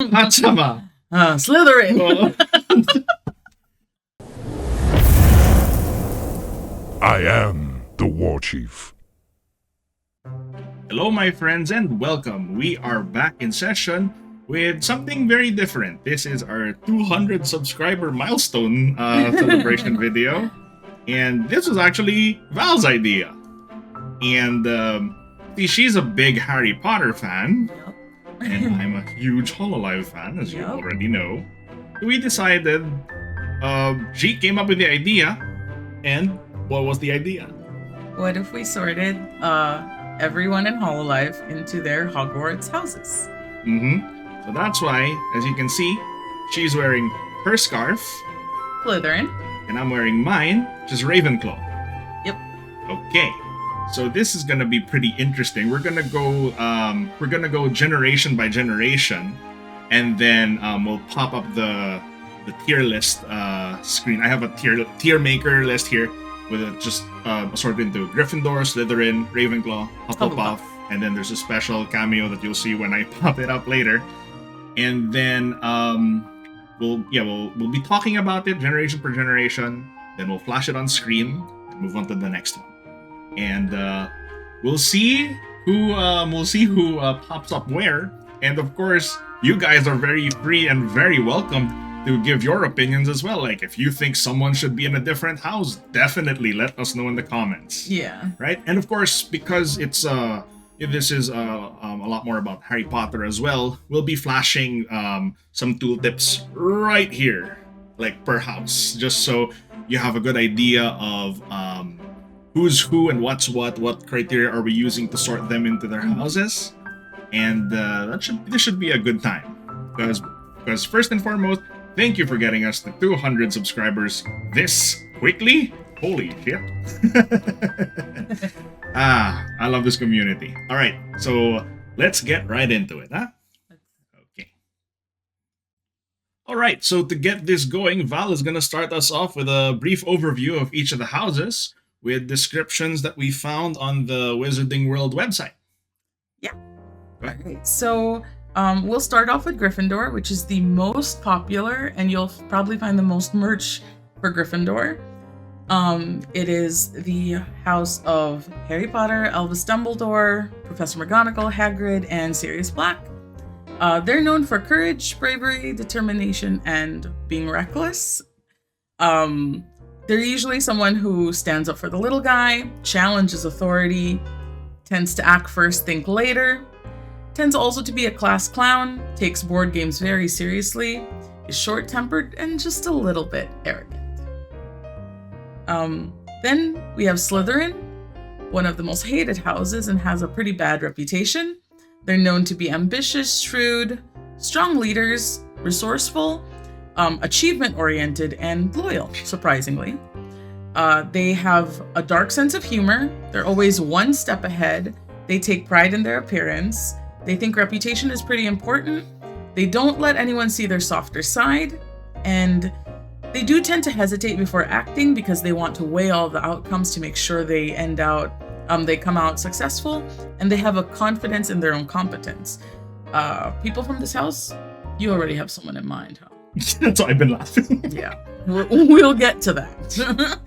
HAACHAMA. Slytherin. I am the War Chief. Hello, my friends, and welcome. We are back in session with something very different. This is our 200 subscriber milestone celebration video, and this was actually Val's idea. And see, she's a big Harry Potter fan, and I'm a huge Hololive fan, as you already know. So we decided, she came up with the idea, and what was the idea? What if we sorted everyone in Hololive into their Hogwarts houses? So that's why, as you can see, she's wearing her scarf, Slytherin. and I'm wearing mine, which is Ravenclaw. Yep. Okay. So this is gonna be pretty interesting. We're gonna go generation by generation, and then we'll pop up the tier list screen. I have a tier maker list here with it just sorted into Gryffindor, Slytherin, Ravenclaw, Hufflepuff, and then there's a special cameo that you'll see when I pop it up later. And then we'll be talking about it generation per generation. Then we'll flash it on screen and move on to the next one. And we'll see who pops up where. And of course, you guys are very free and very welcome to give your opinions as well. Like, if you think someone should be in a different house, definitely let us know in the comments. Yeah. Right? And of course, because this is a lot more about Harry Potter as well, we'll be flashing some tooltips right here, like per house, just so you have a good idea of who's who and what's what criteria are we using to sort them into their houses. And this should be a good time, because first and foremost, thank you for getting us to 200 subscribers this quickly. Holy shit. I love this community. All right, so let's get right into it, huh? Okay. All right, so to get this going, Val is going to start us off with a brief overview of each of the houses with descriptions that we found on the Wizarding World website. Yeah. Alright, so we'll start off with Gryffindor, which is the most popular, and you'll probably find the most merch for Gryffindor. It is the house of Harry Potter, Albus Dumbledore, Professor McGonagall, Hagrid, and Sirius Black. They're known for courage, bravery, determination, and being reckless. They're usually someone who stands up for the little guy, challenges authority, tends to act first, think later, tends also to be a class clown, takes board games very seriously, is short-tempered, and just a little bit arrogant. Then we have Slytherin, one of the most hated houses and has a pretty bad reputation. They're known to be ambitious, shrewd, strong leaders, resourceful, achievement-oriented, and loyal, surprisingly. They have a dark sense of humor. They're always one step ahead. They take pride in their appearance. They think reputation is pretty important. They don't let anyone see their softer side. And they do tend to hesitate before acting because they want to weigh all the outcomes to make sure they come out successful. And they have a confidence in their own competence. People from this house, you already have someone in mind, huh? That's why I've been laughing. Yeah, we'll get to that.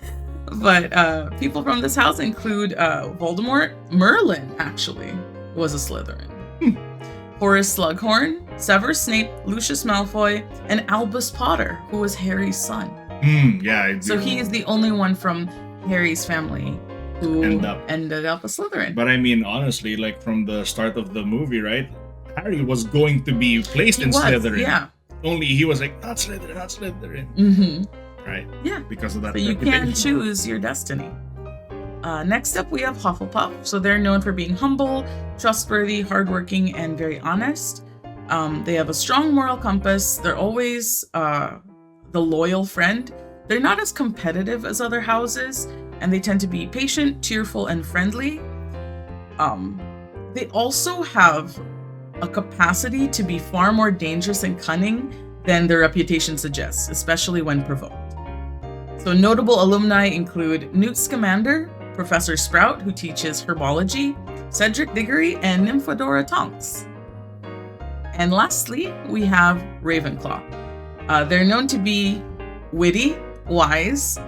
But people from this house include Voldemort. Merlin, actually, was a Slytherin. Horace Slughorn, Severus Snape, Lucius Malfoy, and Albus Potter, who was Harry's son. Yeah. So he is the only one from Harry's family who ended up a Slytherin. But I mean, honestly, like from the start of the movie, right? Harry was going to be placed in Slytherin. Yeah. Only he was like, not Slytherin, not Slytherin. Mm-hmm. Right? Yeah. Because of that. So you can choose your destiny. Next up, we have Hufflepuff. So they're known for being humble, trustworthy, hardworking, and very honest. They have a strong moral compass. They're always the loyal friend. They're not as competitive as other houses, and they tend to be patient, cheerful, and friendly. They also have a capacity to be far more dangerous and cunning than their reputation suggests, especially when provoked. So notable alumni include Newt Scamander, Professor Sprout, who teaches herbology, Cedric Diggory, and Nymphadora Tonks. And lastly, we have Ravenclaw. They're known to be witty, wise,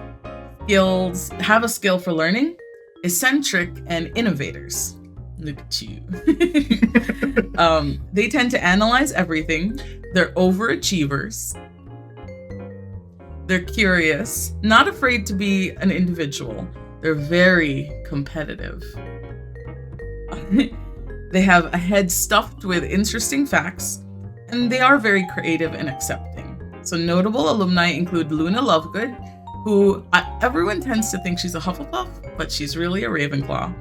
have a skill for learning, eccentric, and innovators. Look at you. They tend to analyze everything. They're overachievers. They're curious, not afraid to be an individual. They're very competitive. They have a head stuffed with interesting facts, and they are very creative and accepting. So notable alumni include Luna Lovegood, who everyone tends to think she's a Hufflepuff, but she's really a Ravenclaw.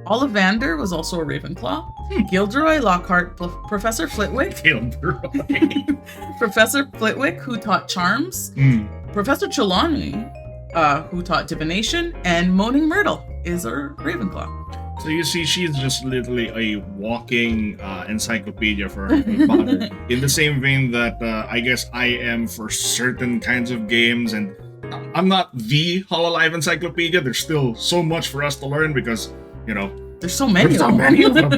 Ollivander was also a Ravenclaw. Gilderoy Lockhart, Professor Flitwick. Gilderoy. Professor Flitwick, who taught charms. Professor Trelawney, who taught divination. And Moaning Myrtle is a Ravenclaw. So you see, she's just literally a walking encyclopedia for Harry Potter. In the same vein that I guess I am for certain kinds of games, and I'm not the Hololive encyclopedia. There's still so much for us to learn because, you know, there's so many of them.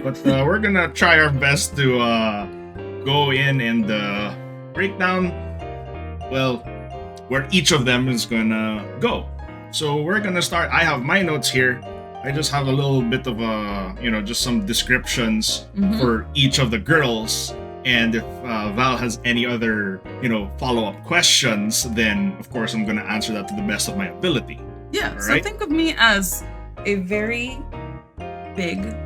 But we're gonna try our best to go in and break down, well, where each of them is gonna go. So we're gonna start. I have my notes here. I just have a little bit of just some descriptions for each of the girls. And if Val has any other, follow-up questions, then of course I'm gonna answer that to the best of my ability. Yeah, all so right? think of me as a very big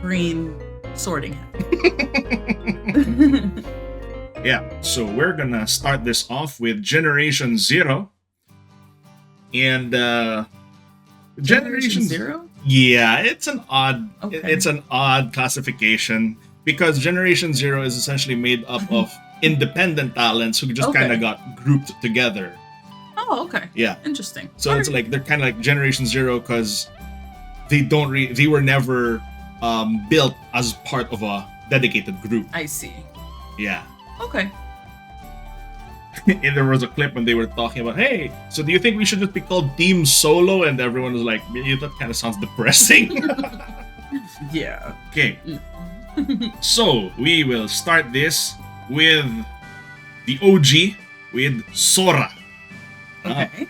green sorting hat. Yeah, so we're gonna start this off with Generation 0. And Generation 0? Yeah, it's an odd classification because Generation 0 is essentially made up of independent talents who just kind of got grouped together. Oh, okay. Yeah. Interesting. So it's like they're kind of like Generation 0 because they were never built as part of a dedicated group. I see. Yeah. Okay. And there was a clip when they were talking about, hey, so do you think we should just be called Team Solo? And everyone was like, yeah, that kind of sounds depressing. Yeah. Okay. So we will start this with the OG, with Sora. Okay.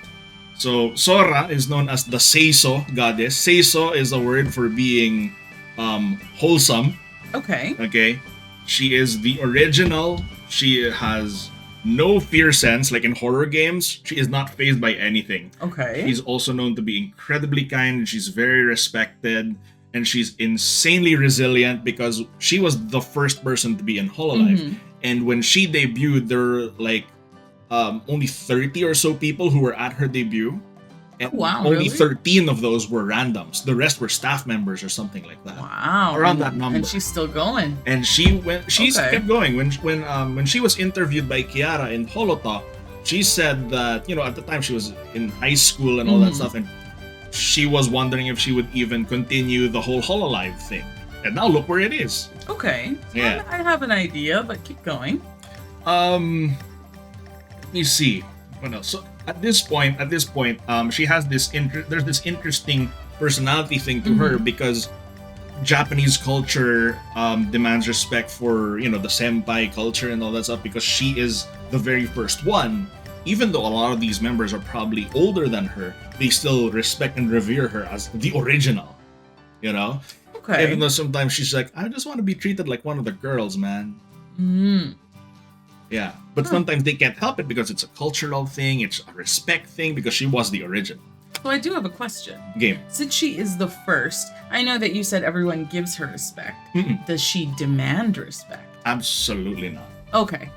So Sora is known as the Seiso goddess. Seiso is a word for being wholesome. Okay. Okay. She is the original. She has no fear sense, like in horror games. She is not fazed by anything. Okay. She's also known to be incredibly kind. She's very respected, and she's insanely resilient because she was the first person to be in Hololive. And when she debuted, there were like only 30 or so people who were at her debut. And only really? 13 of those were randoms. The rest were staff members or something like that. Wow. Around that number. And she's still going. And she's kept going. When she was interviewed by Kiara in Holotalk, she said that, at the time she was in high school and all that stuff, and she was wondering if she would even continue the whole Hololive thing. And now look where it is. Okay. So Yeah. I have an idea, but keep going. Let me see. What else? So at this point, she has there's this interesting personality thing to her because Japanese culture demands respect for the senpai culture and all that stuff because she is the very first one. Even though a lot of these members are probably older than her, they still respect and revere her as the original. Okay. Even though sometimes she's like, I just want to be treated like one of the girls, man. Yeah, but sometimes they can't help it because it's a cultural thing, it's a respect thing because she was the original. So I do have a question. Game. Since she is the first, I know that you said everyone gives her respect. Does she demand respect? Absolutely not. Okay.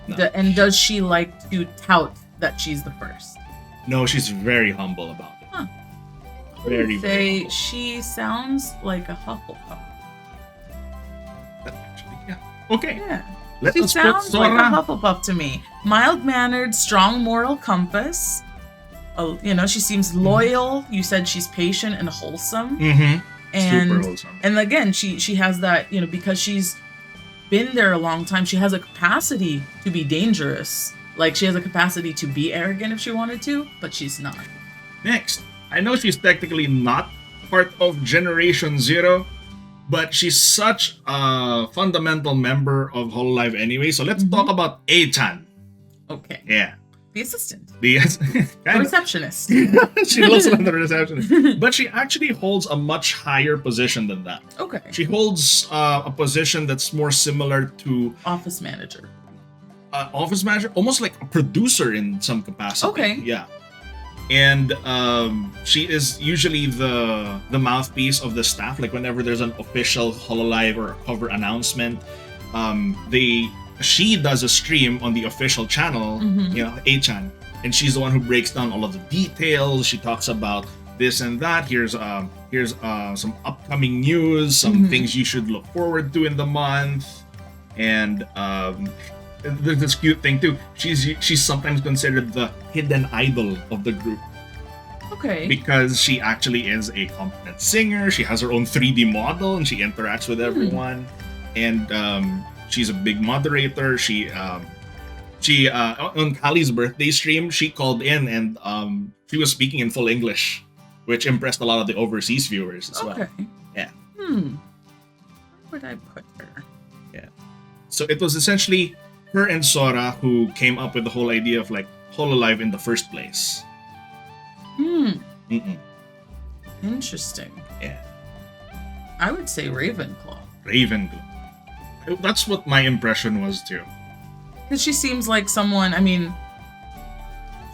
No. And does she like to tout that she's the first? No, she's very humble about it. Huh. Very, very Say humble. she sounds like a Hufflepuff. Actually, yeah. Okay. Yeah. Let She us put sounds like a Sora. Hufflepuff to me. Mild-mannered, strong moral compass. She seems loyal. You said she's patient and wholesome. Mm-hmm. And Super wholesome. and again, she has that, because she's been there a long time, she has a capacity to be dangerous. Like, she has a capacity to be arrogant if she wanted to, but she's not. Next, I know she's technically not part of Generation 0, But she's such a fundamental member of Hololive anyway. So let's talk about A-chan. Okay. Yeah. The assistant. The The receptionist. she looks like the receptionist. But she actually holds a much higher position than that. Okay. She holds a position that's more similar to Office manager. Office manager, almost like a producer in some capacity. Okay. Yeah. And she is usually the mouthpiece of the staff. Like whenever there's an official Hololive or a cover announcement, she does a stream on the official channel, you know, A-chan, and she's the one who breaks down all of the details. She talks about this and that. Here's some upcoming news, some things you should look forward to in the month, and there's this cute thing too. She's sometimes considered the hidden idol of the group. Okay. Because she actually is a competent singer. She has her own 3D model and she interacts with everyone. And she's a big moderator. She on Kali's birthday stream, she called in and she was speaking in full English, which impressed a lot of the overseas viewers as well. Okay. Yeah. Where would I put her? Yeah. So it was essentially her and Sora who came up with the whole idea of like Hololive in the first place. Interesting. Yeah. I would say Ravenclaw. Ravenclaw. That's what my impression was too. Because she seems like someone, I mean,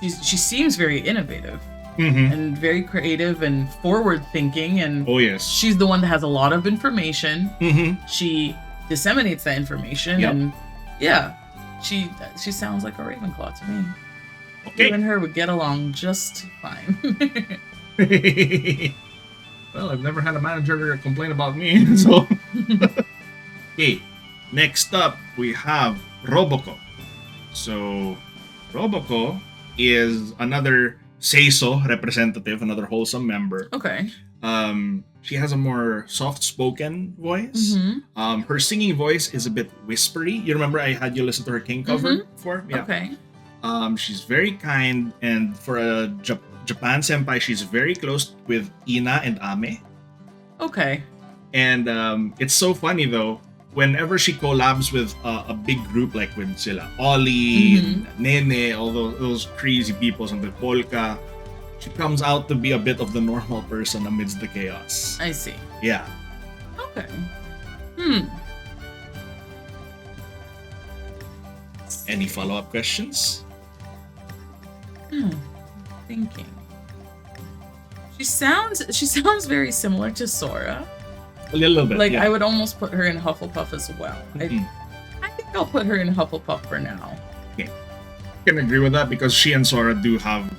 she seems very innovative and very creative and forward-thinking. And oh yes, she's the one that has a lot of information. She disseminates that information. Yep. And yeah, she sounds like a Ravenclaw to me. Okay. You and her would get along just fine. Well, I've never had a manager complain about me, so. Okay, next up we have Roboco. So, Roboco is another Seiso representative, another wholesome member. Okay. She has a more soft-spoken voice. Her singing voice is a bit whispery. You remember I had you listen to her King cover before? Yeah. Okay. She's very kind, and for a Japan senpai, she's very close with Ina and Ame. Okay. And it's so funny though, whenever she collabs with a big group like with sila Ollie, Nene, all those crazy people on the Polka, she comes out to be a bit of the normal person amidst the chaos. I see. Yeah. Okay. Any follow-up questions? Thinking. She sounds very similar to Sora. A little bit. Like yeah. I would almost put her in Hufflepuff as well. I think I'll put her in Hufflepuff for now. Okay. I can agree with that because she and Sora do have.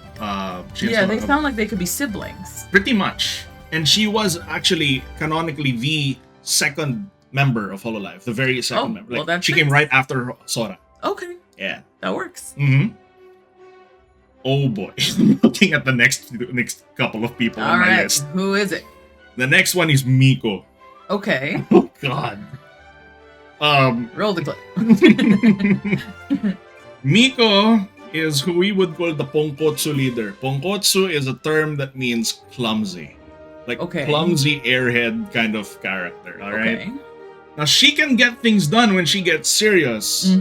They sound like they could be siblings. Pretty much. And she was actually canonically the second member of Hololive, the very second member. Like, well, that's she came right after Sora. Okay. Yeah. That works. Oh boy. Looking at the next couple of people on my list. Who is it? The next one is Miko. Okay. Oh god. Roll the clip. Miko is who we would call the Ponkotsu leader. Ponkotsu is a term that means clumsy. Like clumsy airhead kind of character, alright? Okay. Now she can get things done when she gets serious,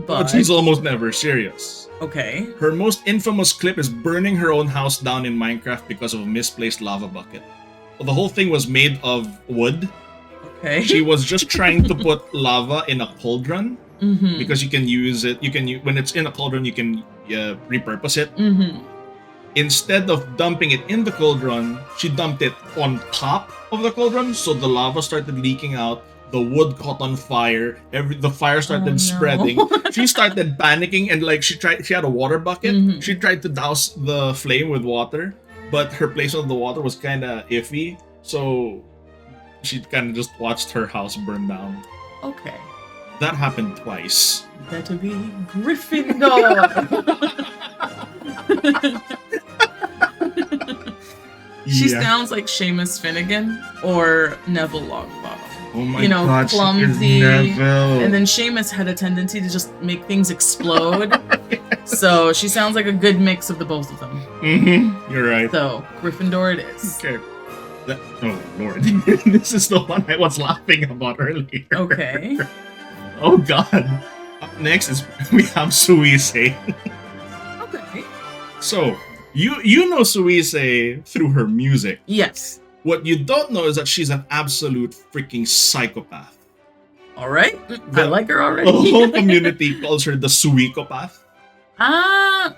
but she's almost never serious. Okay. Her most infamous clip is burning her own house down in Minecraft because of a misplaced lava bucket. The whole thing was made of wood. Okay. She was just trying to put lava in a cauldron because you can use it. When it's in a cauldron, you can repurpose it. Instead of dumping it in the cauldron, she dumped it on top of the cauldron, so the lava started leaking out. The wood caught on fire. The fire started spreading. She started panicking and she had a water bucket. She tried to douse the flame with water, but her placement of the water was kind of iffy. So she kind of just watched her house burn down. Okay. That happened twice. Better be Gryffindor. She sounds like Seamus Finnegan or Neville Longbottom. Oh my god, clumsy. Neville. And then Seamus had a tendency to just make things explode. So she sounds like a good mix of the both of them. You're right. So Gryffindor it is. Okay. Oh lord, this is the one I was laughing about earlier. Okay. Oh god. Up next is we have Suisei. Okay. So you know Suisei through her music. Yes. What you don't know is that she's an absolute freaking psychopath. All right. I like her The already. whole community calls her the Suikopath.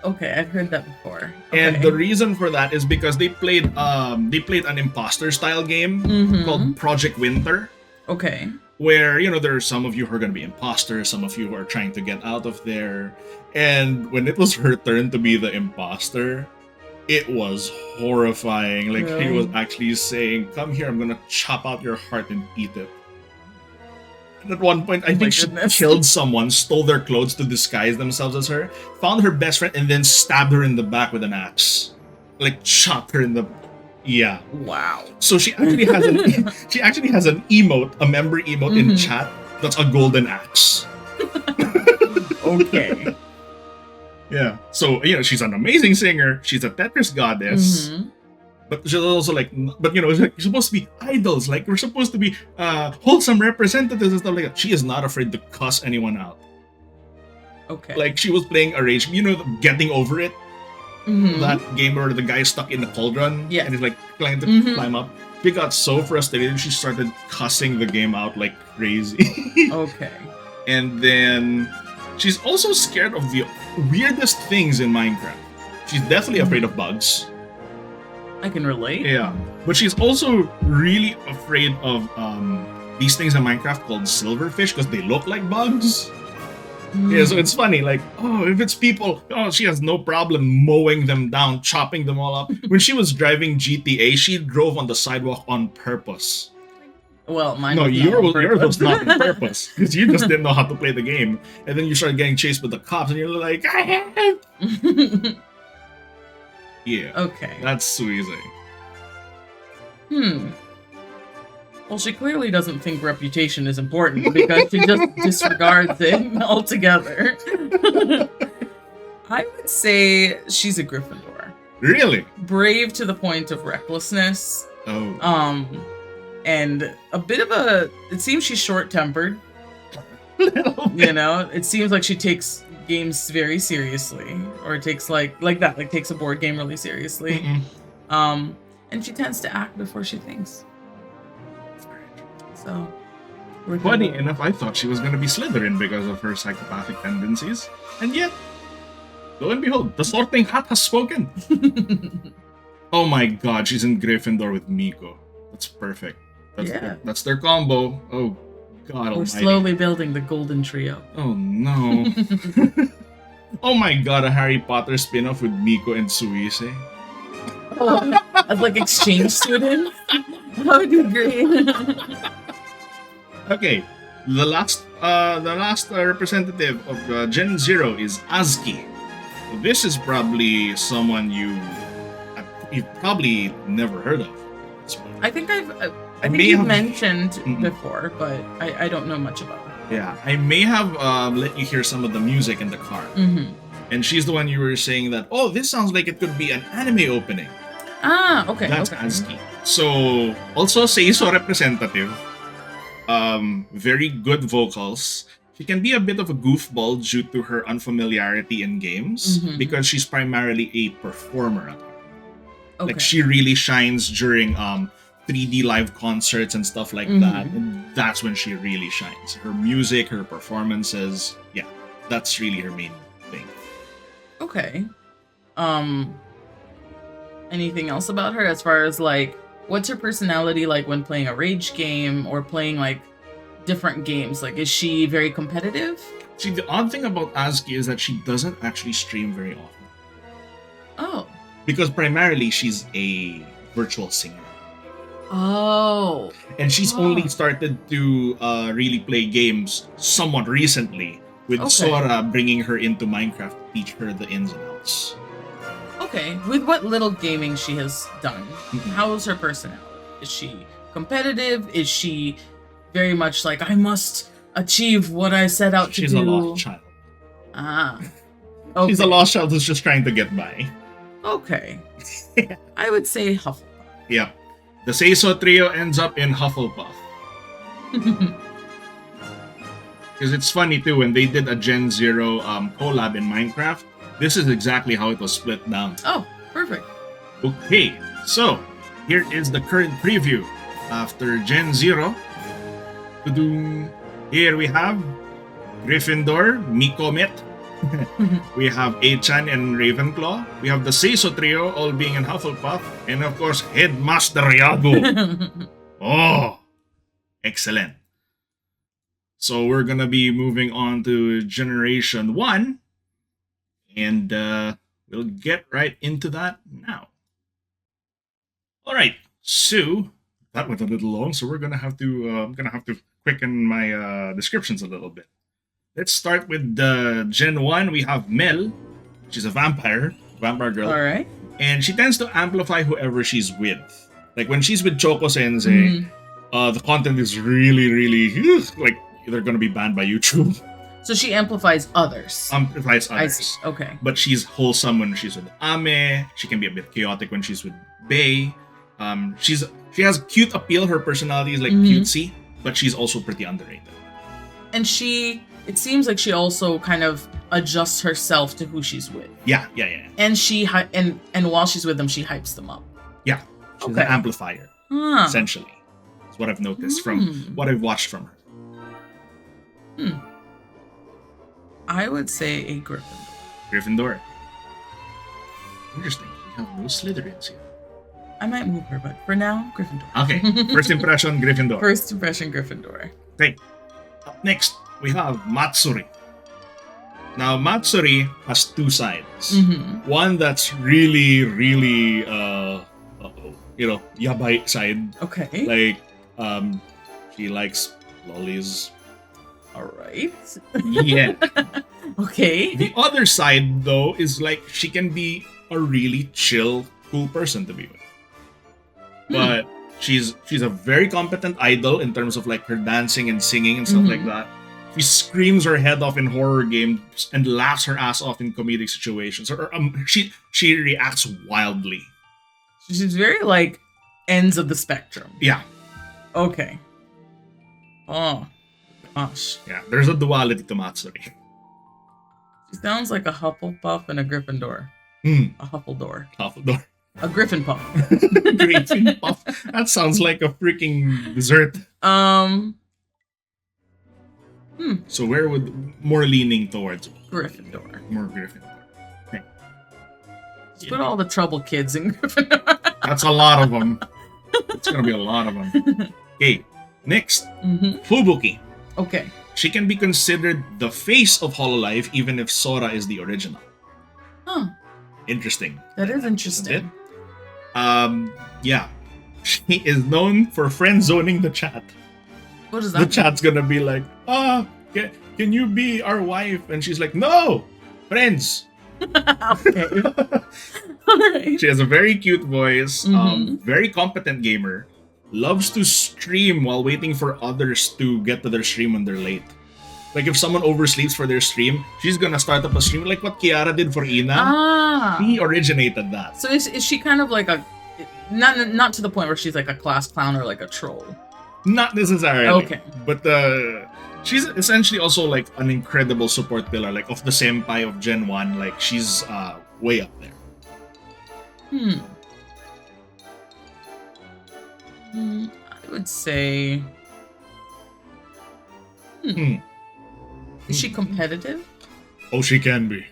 Okay. I've heard that before. Okay. And the reason for that is because they played an imposter style game called Project Winter, Okay. where there are some of you who are going to be imposters, some of you who are trying to get out of there. And when it was her turn to be the imposter, it was horrifying. Like, she was actually saying, "Come here, I'm gonna chop out your heart and eat it." And at one point, I think she killed someone, stole their clothes to disguise themselves as her, found her best friend, and then stabbed her in the back with an axe. Like, chopped her in the... Yeah. Wow. So she actually has an emote, a member emote in chat that's a golden axe. Okay. Yeah. So, she's an amazing singer. She's a Tetris goddess. But she's also like, it's like, you're supposed to be idols. Like, we're supposed to be wholesome representatives and stuff like that. She is not afraid to cuss anyone out. Okay. Like, she was playing a rage, Getting Over It. That game where the guy is stuck in the cauldron. Yeah. And he's like trying to climb up. She got so frustrated, she started cussing the game out like crazy. Okay. And then she's also scared of the weirdest things in Minecraft. She's definitely afraid of bugs. I can relate. Yeah. But she's also really afraid of these things in Minecraft called silverfish because they look like bugs. Yeah, so it's funny, like, if it's people, she has no problem mowing them down, chopping them all up. When she was driving GTA, she drove on the sidewalk on purpose. Well, mine No, was yours was not on purpose, because you just didn't know how to play the game. And then you started getting chased with the cops, and you're like, yeah. Okay. That's Suisei. Well, she clearly doesn't think reputation is important because she just disregards it altogether. I would say she's a Gryffindor. Really? Brave to the point of recklessness. Oh. And a bit of it seems she's short-tempered. It seems like she takes games very seriously, or takes like takes a board game really seriously. And she tends to act before she thinks. So, funny enough, I thought she was going to be Slytherin because of her psychopathic tendencies. And yet, lo and behold, the sorting hat has spoken. Oh my god, she's in Gryffindor with Miko. That's perfect. That's their combo. Oh god we're almighty. slowly building the golden trio. Oh no. Oh my god, a Harry Potter spin-off with Miko and Suisei. As like exchange students. That would be great. Okay, the last representative of Gen 0 is AZKi. This is probably someone you've probably never heard of. I think I think you've mentioned before, but I don't know much about her. Yeah, I may have let you hear some of the music in the car. And she's the one you were saying that, this sounds like it could be an anime opening. Okay. That's AZKi. So, also Seiso representative. Very good vocals. She can be a bit of a goofball due to her unfamiliarity in games because she's primarily a performer. Okay. Like, she really shines during 3D live concerts and stuff like that. And that's when she really shines. Her music, her performances, that's really her main thing. Okay. Anything else about her as far as like what's her personality like when playing a rage game or playing like different games? Like, is she very competitive? See, the odd thing about AZKi is that she doesn't actually stream very often. Oh. Because primarily she's a virtual singer. Oh. And she's only started to really play games somewhat recently, with Sora bringing her into Minecraft to teach her the ins and outs. Okay, with what little gaming she has done, how is her personality? Is she competitive? Is she very much like, I must achieve what I set out to do? She's a lost child. Okay. She's a lost child who's just trying to get by. Okay. I would say Hufflepuff. Yeah. The Seiso trio ends up in Hufflepuff. Because it's funny too, when they did a Gen Zero collab in Minecraft, this is exactly how it was split down. Oh, perfect. Okay, so here is the current preview after Gen Zero. Here we have Gryffindor, Miko Met. We have Achan and Ravenclaw. We have the Seiso trio all being in Hufflepuff. And of course, Headmaster Yago. Oh, excellent. So we're gonna be moving on to Generation 1. And we'll get right into that now. Alright, so that went a little long, so we're gonna have to I'm gonna have to quicken my descriptions a little bit. Let's start with the Gen 1. We have Mel. She's a vampire girl. All right. And she tends to amplify whoever she's with. Like when she's with Choco-sensei, the content is really, really, like, they're going to be banned by YouTube. So she amplifies others. Amplifies others. I see. Okay. But she's wholesome when she's with Ame. She can be a bit chaotic when she's with Bae. She has cute appeal. Her personality is like cutesy, but she's also pretty underrated. And it seems like she also kind of adjusts herself to who she's with. Yeah. And and while she's with them, she hypes them up. Yeah, she's an amplifier, essentially. That's what I've noticed from what I've watched from her. I would say a Gryffindor. Gryffindor. Interesting. We have no Slytherins here. I might move her, but for now, Gryffindor. Okay, first impression, Gryffindor. First impression, Gryffindor. Okay, up next, we have Matsuri. Now, Matsuri has two sides. One that's really, really, yabai side. Okay. Like, she likes lollies. All right. Yeah. Okay. The other side, though, is like she can be a really chill, cool person to be with. But she's a very competent idol in terms of like her dancing and singing and stuff like that. She screams her head off in horror games and laughs her ass off in comedic situations. Or she reacts wildly. She's very like ends of the spectrum. Yeah. Okay. Oh gosh. Yeah. There's a duality to Matsuri. She sounds like a Hufflepuff and a Gryffindor. A Huffledore. Huffledore. A Griffin Puff. Griffin Puff. That sounds like a freaking dessert. So where would more leaning towards? Gryffindor. More Gryffindor. Okay. Just put all the trouble kids in Gryffindor. That's a lot of them. It's gonna be a lot of them. Okay, next, Fubuki. Okay. She can be considered the face of Hololive, even if Sora is the original. Huh. Interesting. That is interesting. Yeah. She is known for friend zoning the chat. What is that? The chat's gonna be like, can you be our wife? And she's like, no, friends. Okay. Alright. She has a very cute voice, very competent gamer, loves to stream while waiting for others to get to their stream when they're late. Like if someone oversleeps for their stream, she's gonna start up a stream like what Kiara did for Ina. He originated that. So is she kind of like a not to the point where she's like a class clown or like a troll? Not necessarily. Okay. But she's essentially also like an incredible support pillar, like of the senpai of Gen 1. Like she's way up there. I would say. Is she competitive? Oh, she can be.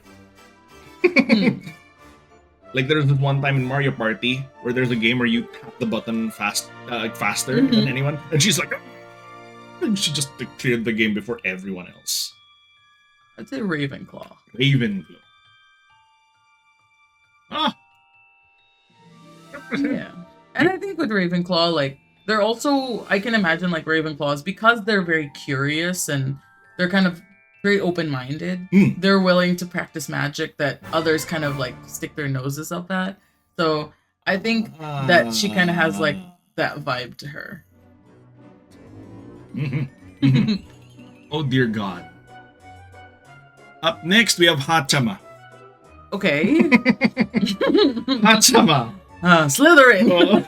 Like there's this one time in Mario Party where there's a game where you tap the button faster than anyone, and she's like, and she just cleared the game before everyone else. I'd say Ravenclaw. Ravenclaw. Yeah. And I think with Ravenclaw, like, they're also, I can imagine, like, Ravenclaws, because they're very curious and they're kind of very open-minded, they're willing to practice magic that others kind of, like, stick their noses up at. So I think that she kind of has, like, that vibe to her. Oh, dear God. Up next, we have HAACHAMA. Okay. HAACHAMA. Slytherin.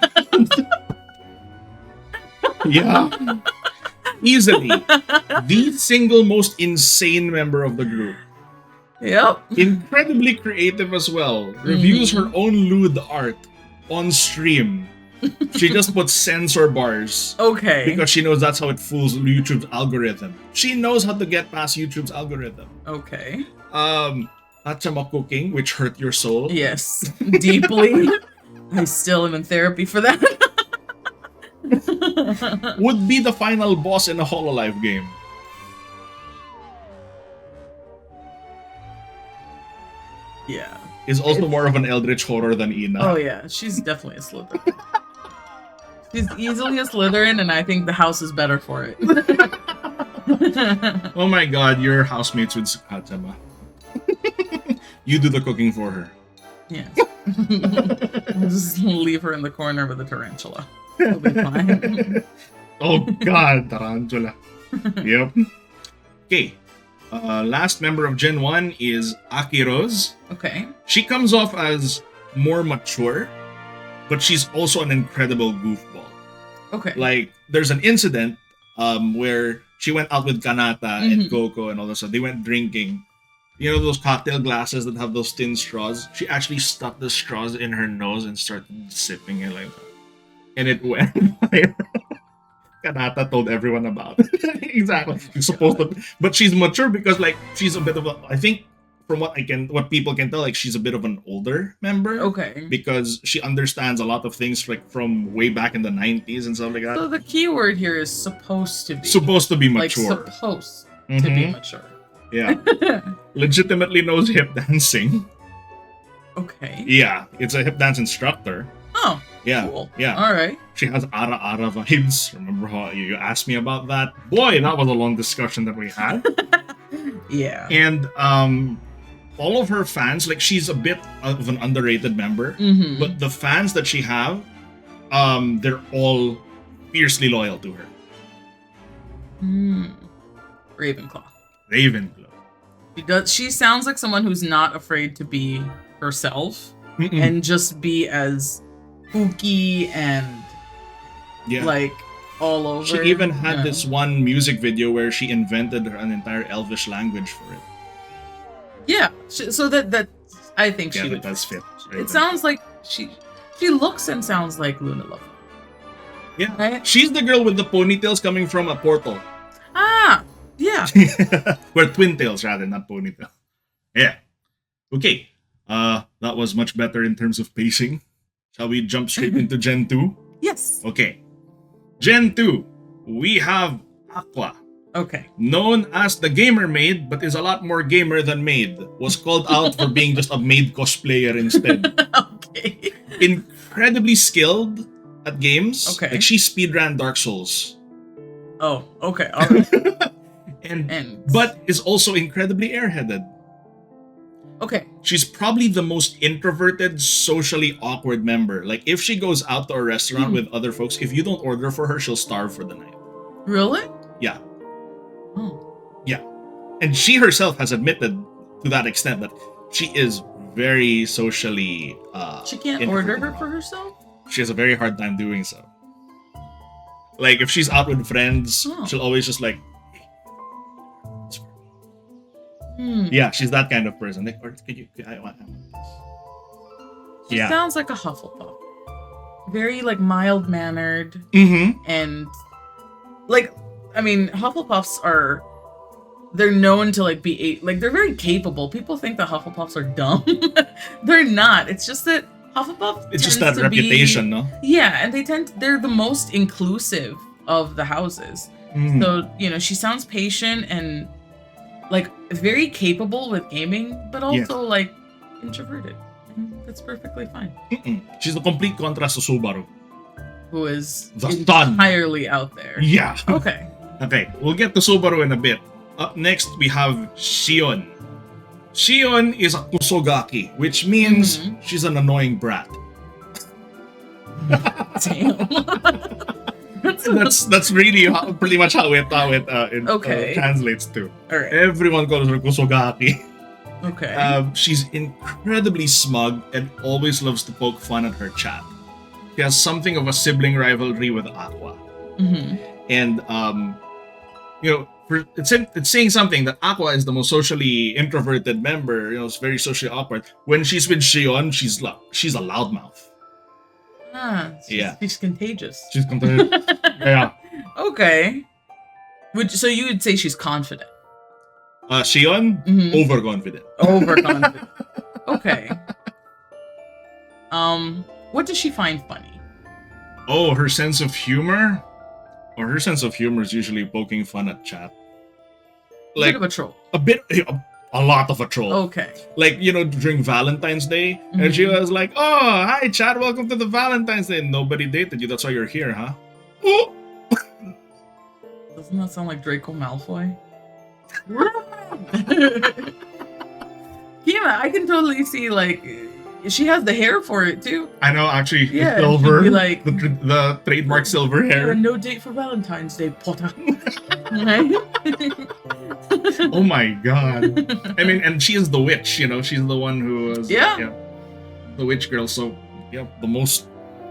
Yeah. Easily. The single most insane member of the group. Yep. Incredibly creative as well. Reviews her own lewd art on stream. She just puts censor bars. Okay. Because she knows that's how it fools YouTube's algorithm. She knows how to get past YouTube's algorithm. Okay. HAACHAMA cooking, which hurt your soul. Yes. Deeply. I still am in therapy for that. Would be the final boss in a Hololive game. Yeah. Is also more of an eldritch horror than Ina. Oh yeah, she's definitely a Slytherin. She's easily a Slytherin, and I think the house is better for it. Oh my god, you're housemates with HAACHAMA. You do the cooking for her. Yes. I'll just leave her in the corner with a tarantula. It'll be fine. Oh god, tarantula. Yep. Okay. Last member of Gen 1 is Aki Rose. Okay. She comes off as more mature, but she's also an incredible goofball. Okay. Like, there's an incident where she went out with Kanata and Coco and all that stuff. They went drinking. You know those cocktail glasses that have those thin straws? She actually stuck the straws in her nose and started sipping it like that. And it went viral. Kanata told everyone about it. Exactly. She's supposed to, but she's mature because like she's a bit of a. I think from what people can tell, like she's a bit of an older member. Okay. Because she understands a lot of things like from way back in the 90s and stuff like that. So the key word here is supposed to be. Supposed to be mature. Like supposed to be mature. Yeah. Legitimately knows hip dancing. Okay. Yeah, it's a hip dance instructor. Oh. Yeah. Cool. Yeah. All right. She has ara vibes. Remember how you asked me about that? Boy, that was a long discussion that we had. Yeah. And all of her fans, like she's a bit of an underrated member, but the fans that she have, they're all fiercely loyal to her. Ravenclaw. Ravenclaw. She sounds like someone who's not afraid to be herself and just be as Pooky and like all over. She even had this one music video where she invented an entire Elvish language for it. Yeah, so that I think she would. That's fit. It sounds like she looks and sounds like Luna Lovegood. Yeah, right? She's the girl with the ponytails coming from a portal. Ah, yeah. We're twin tails rather, not ponytail. Yeah. Okay. That was much better in terms of pacing. Shall we jump straight into Gen 2? Yes. Okay. Gen 2, we have Aqua. Okay. Known as the gamer maid, but is a lot more gamer than maid. Was called out for being just a maid cosplayer instead. Okay. Incredibly skilled at games. Okay. Like she speedran Dark Souls. Oh, okay. All right. But is also incredibly airheaded. Okay. She's probably the most introverted, socially awkward member. Like, if she goes out to a restaurant with other folks, if you don't order for her, she'll starve for the night. Really? Yeah. Oh. Yeah. And she herself has admitted to that extent that she is very socially she can't order her for herself? She has a very hard time doing so. Like, if she's out with friends, she'll always just like, yeah, she's that kind of person. Like, or I want this. She sounds like a Hufflepuff. Very like mild mannered, and like, I mean, Hufflepuffs they're known to like be like they're very capable. People think that Hufflepuffs are dumb. They're not. It's just that Hufflepuff. It's just that reputation, no? Yeah, and they're the most inclusive of the houses. So she sounds patient and like very capable with gaming, but also like introverted. That's perfectly fine. She's the complete contrast to Subaru, who is the entirely out there. Yeah. Okay. Okay, we'll get to Subaru in a bit. Up next, we have Shion. Shion is a kusogaki, which means she's an annoying brat. Damn. That's really pretty much how it translates to. All right. Everyone calls her kusogaki. Okay. She's incredibly smug and always loves to poke fun at her chat. She has something of a sibling rivalry with Aqua. And it's saying something that Aqua is the most socially introverted member. It's very socially awkward. When she's with Shion, she's a loudmouth. She's contagious. She's contagious. Yeah. Okay. So you would say she's confident? Shion, overconfident. Overconfident. Okay. What does she find funny? Oh, her sense of humor? Or her sense of humor is usually poking fun at chat. A bit of a troll. A lot of a troll. Okay. Like, during Valentine's Day, and she was like, "Oh, hi, chat, welcome to the Valentine's Day. Nobody dated you, that's why you're here, huh?" Oh. Doesn't that sound like Draco Malfoy? Yeah, I can totally see, like, she has the hair for it, too. I know, actually, yeah, silver, be like, the trademark silver hair. No date for Valentine's Day, Potter. Oh my god. I mean, and she is the witch, she's the one who was the witch girl, so the most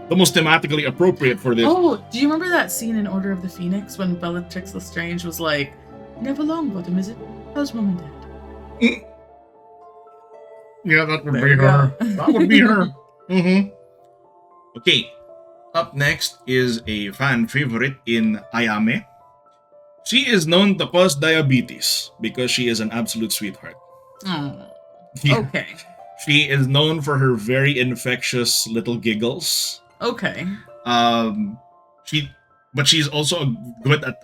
thematically appropriate for this. Oh, do you remember that scene in Order of the Phoenix when Bellatrix Lestrange was like, "Never long, Vadim, is it? How's mom and dad?" Yeah, that would be her. That would be her. Okay, up next is a fan favorite in Ayame. She is known to cause diabetes because she is an absolute sweetheart. Oh, yeah. Okay. She is known for her very infectious little giggles. Okay. She's also good at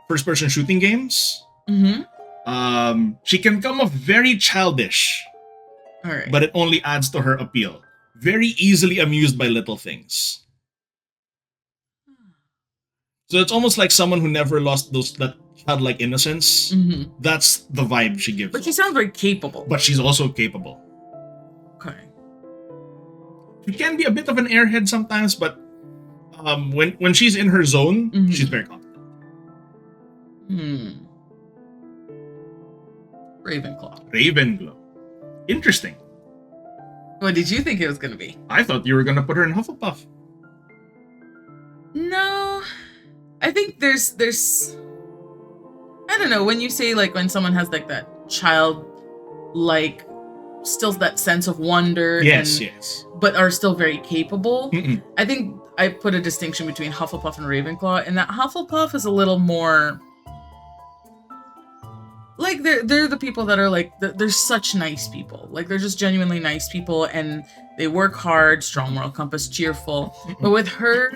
first-person shooting games. She can come off very childish. All right. But it only adds to her appeal. Very easily amused by little things. So it's almost like someone who never lost that childlike innocence. That's the vibe she gives. But she sounds very capable. But she's also capable. Okay. She can be a bit of an airhead sometimes, but when she's in her zone, she's very confident. Ravenclaw. Interesting. What did you think it was going to be? I thought you were going to put her in Hufflepuff. No. I think there's I don't know, when you say like when someone has like that child-like, still that sense of wonder. Yes. But are still very capable. I think I put a distinction between Hufflepuff and Ravenclaw, and that Hufflepuff is a little more like they're the people that are like they're such nice people. Like they're just genuinely nice people, and they work hard, strong moral compass, cheerful. But with her,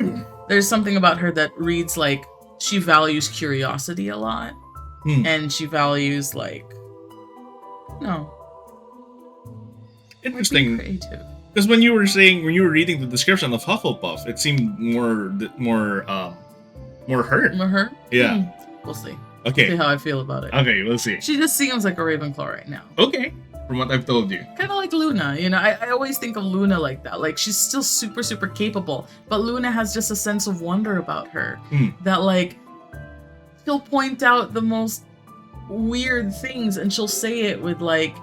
there's something about her that reads like she values curiosity a lot, and she values like interesting. Creative. Because when you were reading the description of Hufflepuff, it seemed more her. More her? Yeah. We'll see. Okay. See how I feel about it. Okay, we'll see. She just seems like a Ravenclaw right now. Okay. From what I've told you. Kind of like Luna, I always think of Luna like that. Like, she's still super, super capable, but Luna has just a sense of wonder about her that, like, she'll point out the most weird things and she'll say it with, like,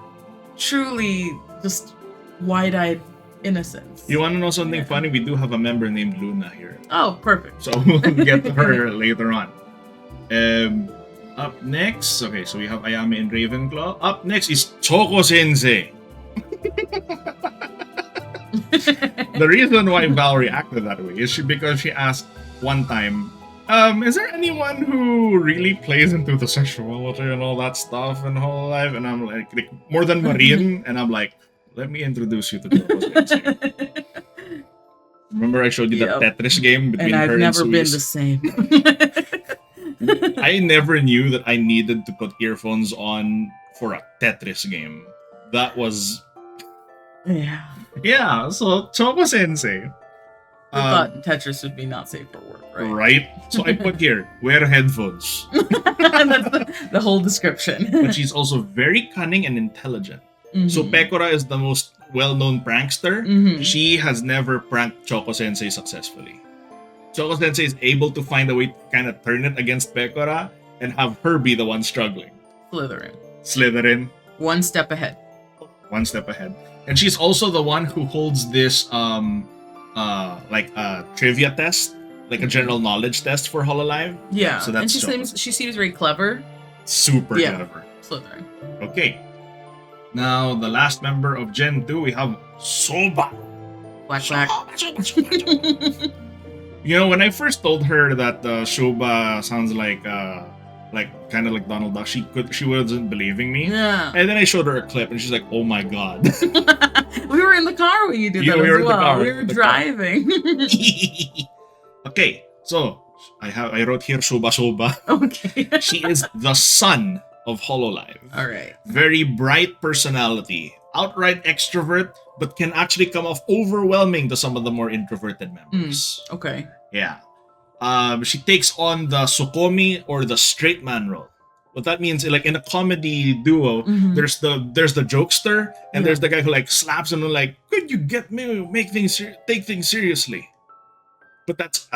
truly just wide-eyed innocence. You want to know something funny? We do have a member named Luna here. Oh, perfect. So we'll get to her later on. Up next, okay, so we have Ayame and Ravenclaw. Up next is Choco-sensei. The reason why Val reacted that way is because she asked one time, is there anyone who really plays into the sexuality and all that stuff and Hololive? And I'm like more than Marine, and I'm like, let me introduce you to Choco-sensei. Remember I showed you that Tetris game between her and I've never been the same. I never knew that I needed to put earphones on for a Tetris game. That was... Yeah, so Choco-sensei. I thought Tetris would be not safe for work, right? Right? So I put here, wear headphones. That's the whole description. But she's also very cunning and intelligent. So Pekora is the most well-known prankster. She has never pranked Choco-sensei successfully. Choco-sensei is able to find a way to kind of turn it against Pekora and have her be the one struggling. Slytherin. One step ahead. And she's also the one who holds this trivia test like a general knowledge test for Hololive. Yeah, So that's and she seems very clever. super Yeah. clever. Slytherin. Okay. Now the last member of Gen 2 we have Soba. Black. You know, when I first told her that Shuba sounds like kind of like Donald Duck, she wasn't believing me. Yeah. And then I showed her a clip, and she's like, "Oh my god!" We were in the car when you did that we were as in the well. car, We were driving. Okay, so I wrote here Shuba. Okay. She is the son of Hololive. All right. Very bright personality, outright extrovert, but can actually come off overwhelming to some of the more introverted members. Okay. Yeah. She takes on the Sukomi or the straight man role. What that means, like in a comedy duo, there's the jokester and there's the guy who like slaps him and like, could you get me take things seriously? But that's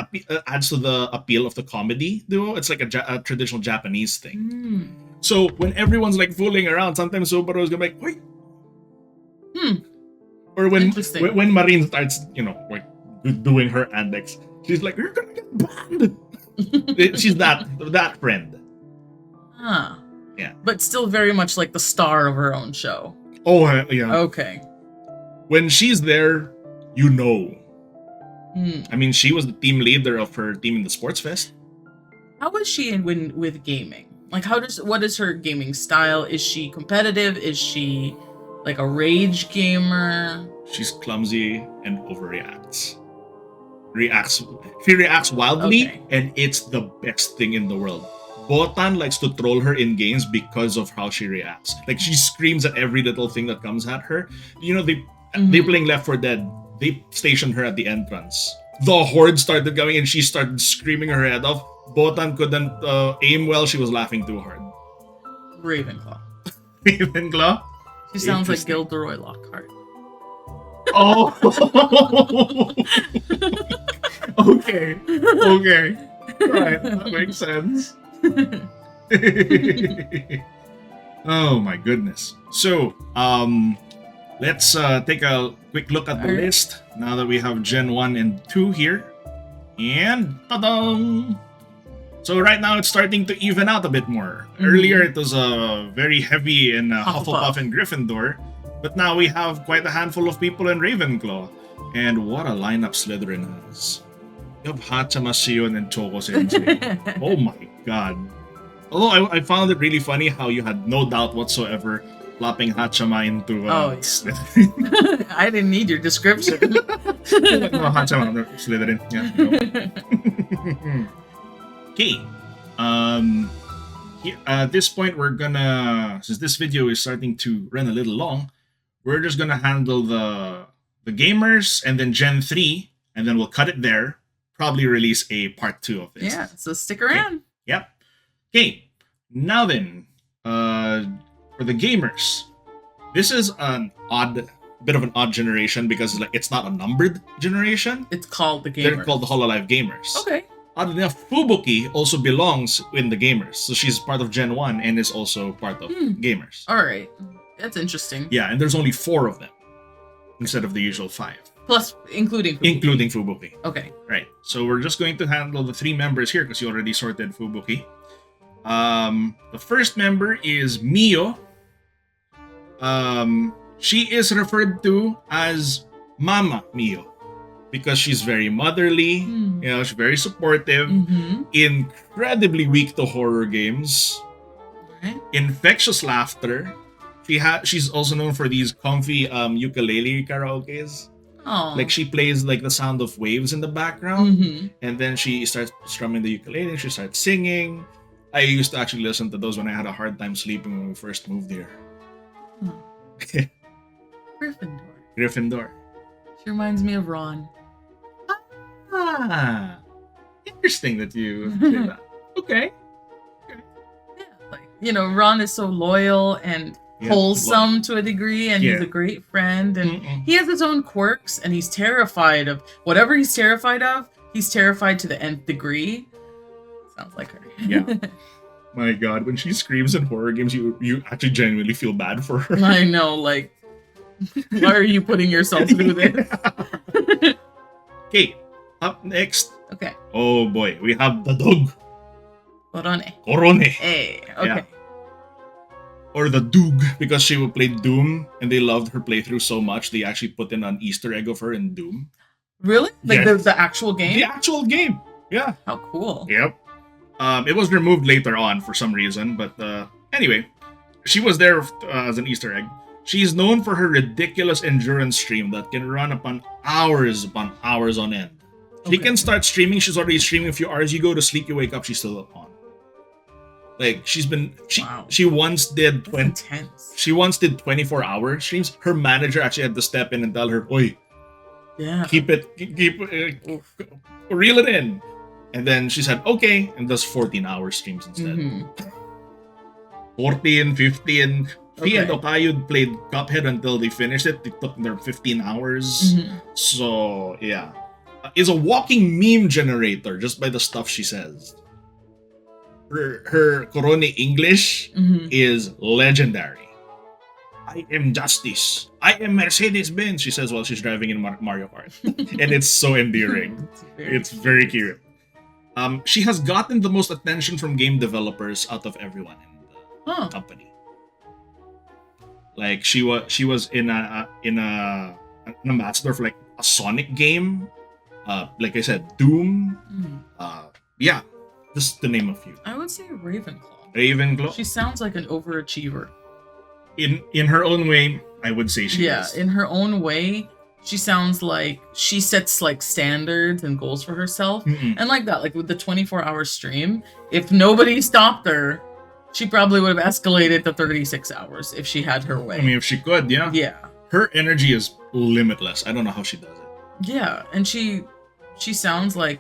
adds to the appeal of the comedy duo. It's like a traditional Japanese thing. So when everyone's like fooling around, sometimes Subaru is gonna be like, wait. Or when Marine starts, like doing her antics, she's like, "You're gonna get banned." She's that friend. Huh. Yeah. But still very much like the star of her own show. Oh yeah. Okay. When she's there, you know. I mean, she was the team leader of her team in the Sports Fest. How is she with gaming? Like, what is her gaming style? Is she competitive? Is she like a rage gamer? She's clumsy and overreacts. She reacts wildly, and it's the best thing in the world. Botan likes to troll her in games because of how she reacts. Like, she screams at every little thing that comes at her. You know, they playing Left 4 Dead. They stationed her at the entrance. The horde started coming, and she started screaming her head off. Botan couldn't aim well. She was laughing too hard. Ravenclaw. Ravenclaw? She sounds like Gilderoy Lockhart. Oh. Okay. Right, that makes sense. Oh my goodness. So, let's take a quick look at the list now that we have Gen 1 and 2 here. And ta-da! So right now it's starting to even out a bit more. Earlier it was very heavy in Hufflepuff and Gryffindor. But now we have quite a handful of people in Ravenclaw. And what a lineup Slytherin has. You have HAACHAMA, Shion, and Choco-sensei. Oh my god. Although I found it really funny how you had no doubt whatsoever plopping HAACHAMA into Slytherin. I didn't need your description. No, HAACHAMA, Slytherin. Yeah, no. Okay. At this point, we're gonna, since this video is starting to run a little long, we're just gonna handle the gamers and then Gen 3, and then we'll cut it there. Probably release a part 2 of this. Yeah, so stick around. Okay. Yep. Okay. Now then, for the gamers, this is bit of an odd generation because it's not a numbered generation. It's called the gamers. They're called the Hololive Gamers. Okay. Oddly enough, Fubuki also belongs in the gamers. So she's part of Gen 1 and is also part of gamers. Alright. That's interesting. Yeah, and there's only 4 of them instead of the usual 5. Plus, including Fubuki. Including Fubuki. Okay. Right. So we're just going to handle the 3 members here because you already sorted Fubuki. The first member is Mio. She is referred to as Mama Mio because she's very motherly, she's very supportive, incredibly weak to horror games, infectious laughter. She's also known for these comfy ukulele karaokes. Aww. Like she plays like the sound of waves in the background, and then she starts strumming the ukulele. She starts singing. I used to actually listen to those when I had a hard time sleeping when we first moved here. Oh. Gryffindor. She reminds me of Ron. Interesting that you say that. Okay. Yeah, like Ron is so loyal and wholesome to a degree, and he's a great friend, and he has his own quirks, and he's terrified of whatever he's terrified of. He's terrified to the nth degree. Sounds like her. Yeah. My God, when she screams in horror games, you actually genuinely feel bad for her. I know, like, why are you putting yourself through this? Okay, up next Okay. Oh boy, we have the dog. Korone. Korone. Hey. Okay. Yeah. Or the Doog, because she would play Doom, and they loved her playthrough so much, they actually put in an Easter egg of her in Doom. Really? Like Yes. the actual game? The actual game. Yeah. How cool. Yep. It was removed later on for some reason, but anyway, she was there as an Easter egg. She's known for her ridiculous endurance stream that can run upon hours on end. She Okay. can start streaming. She's already streaming a few hours. You go to sleep, you wake up, she's still on. Like Wow. she once did That's intense. she once did 24-hour streams. Her manager actually had to step in and tell her, "Oi, Yeah. keep reel it in." And then she said, "Okay," and does 14-hour streams instead. Mhm. 14, 15. She and Okay. Okayu played Cuphead until they finished it. It took them 15 hours. Mhm. So, yeah. Is a walking meme generator just by the stuff she says. Her Korone English Mhm. is legendary. I am justice. I am Mercedes-Benz, she says while she's driving in Mario Kart. And it's so endearing. It's very cute. She has gotten the most attention from game developers out of everyone in the Huh. company. Like she was in an ambassador for like a Sonic game. Like I said, Doom. Mhm. Yeah, just to name a few. I would say Ravenclaw. Ravenclaw. She sounds like an overachiever. In her own way, I would say she Yeah, is. in her own way, she sounds like she sets like standards and goals for herself. Mm-mm. And like that, like with the 24-hour stream, if nobody stopped her, she probably would have escalated to 36 hours if she had her way. I mean, if she could, yeah. Yeah. Her energy is limitless. I don't know how she does it. Yeah, and she sounds like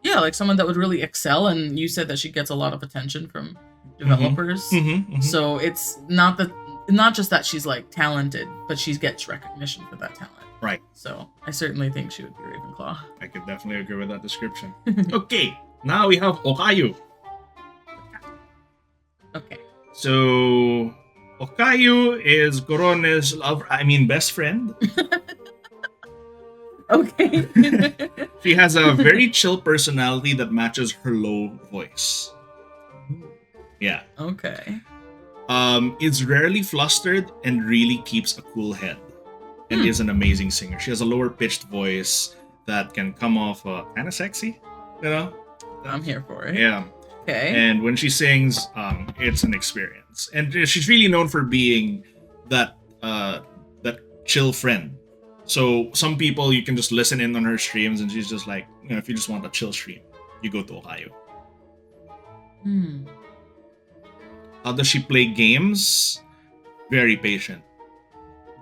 like someone that would really excel, and you said that she gets a lot of attention from developers. Mm-hmm. So it's not just that she's like talented, but she gets recognition for that talent. Right. So I certainly think she would be Ravenclaw. I could definitely agree with that description. Okay, now we have Okayu. Okay. So Okayu is Korone's best friend. Okay. She has a very chill personality that matches her low voice. Yeah. Okay. Is rarely flustered and really keeps a cool head. And is an amazing singer. She has a lower pitched voice that can come off kind of sexy, you know? I'm here for it. Yeah. Okay. And when she sings, it's an experience. And she's really known for being that chill friend. So some people, you can just listen in on her streams, and she's just like, if you just want a chill stream, you go to Okayu. How does she play games? Very patient.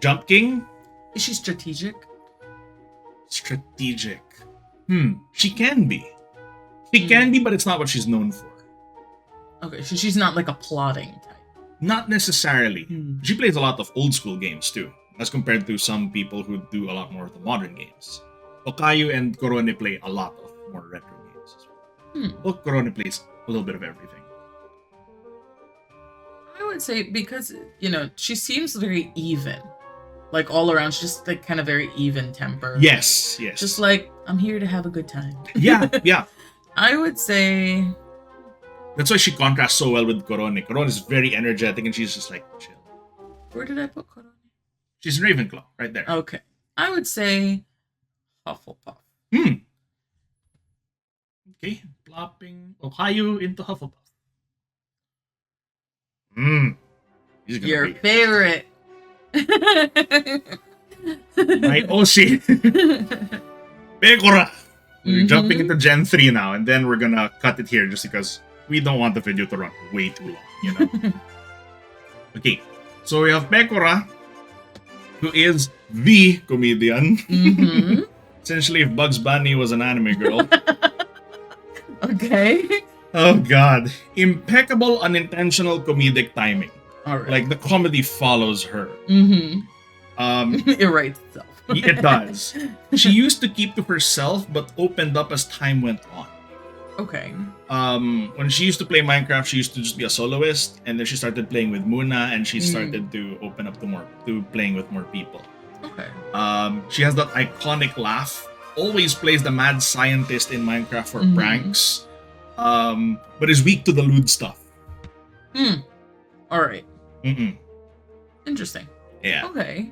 Jump King? Is she strategic? Strategic. She can be. She can be, but it's not what she's known for. Okay, so she's not like a plotting type. Not necessarily. She plays a lot of old school games too, as compared to some people who do a lot more of the modern games. Okayu and Korone play a lot of more retro games as well. Well, Korone plays a little bit of everything. I would say because, she seems very even. Like all around, she's just like kind of very even temper. Yes. Just like, I'm here to have a good time. Yeah. I would say... That's why she contrasts so well with Korone. Korone is very energetic and she's just like chill. Where did I put Korone? She's Ravenclaw, right there. Okay. I would say Hufflepuff. Okay, plopping Okayu into Hufflepuff. He's gonna Your be favorite. my OC. Pekora. We're jumping into Gen 3 now, and then we're gonna cut it here just because we don't want the video to run way too long, Okay, so we have Pekora, who is the comedian. Essentially, if Bugs Bunny was an anime girl. Okay. Oh god. Impeccable unintentional comedic timing. Alright. Like the comedy follows her. It writes itself. It does. She used to keep to herself but opened up as time went on. Okay. When she used to play Minecraft, she used to just be a soloist, and then she started playing with Muna, and she started to open up to playing with more people. Okay. She has that iconic laugh always plays the mad scientist in Minecraft for pranks, but is weak to the lewd stuff. All right. Mm-mm. Interesting. Yeah. Okay.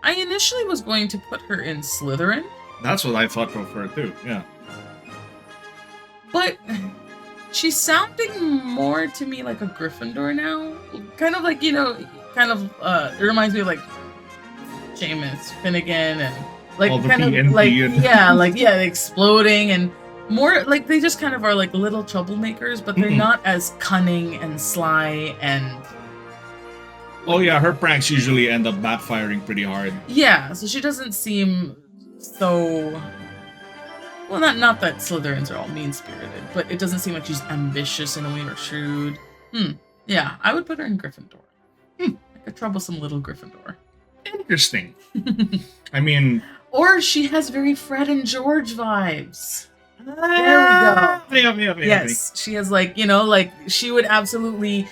I initially was going to put her in Slytherin, That's what I thought of her too. Yeah. but she's sounding more to me like a Gryffindor now. Kind of like, it reminds me of like Seamus Finnegan and like All the kind of TNT like and- exploding and more like they just kind of are like little troublemakers, but they're not as cunning and sly and Oh yeah, her pranks usually end up backfiring pretty hard. yeah. So she doesn't seem so. Well, not that Slytherins are all mean-spirited, but it doesn't seem like she's ambitious in a way or shrewd. Yeah, I would put her in Gryffindor. Like a troublesome little Gryffindor. Interesting. I mean, Or she has very Fred and George vibes. there we go. Yeah. Yes, she has like she would absolutely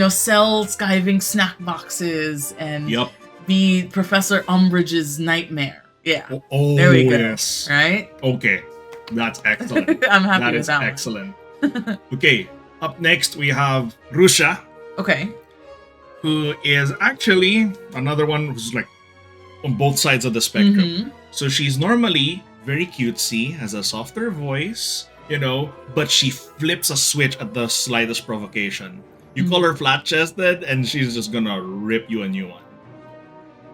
sell skiving snack boxes and Yup. be Professor Umbridge's nightmare. Yeah, Oh, there we go. yes. Right? Okay, that's excellent. I'm happy That with is that one. excellent. Okay, up next we have Rushia, Okay. who is actually another one who's like on both sides of the spectrum. Mhm. So she's normally very cutesy, has a softer voice, but she flips a switch at the slightest provocation. You call her flat-chested, and she's just gonna rip you a new one.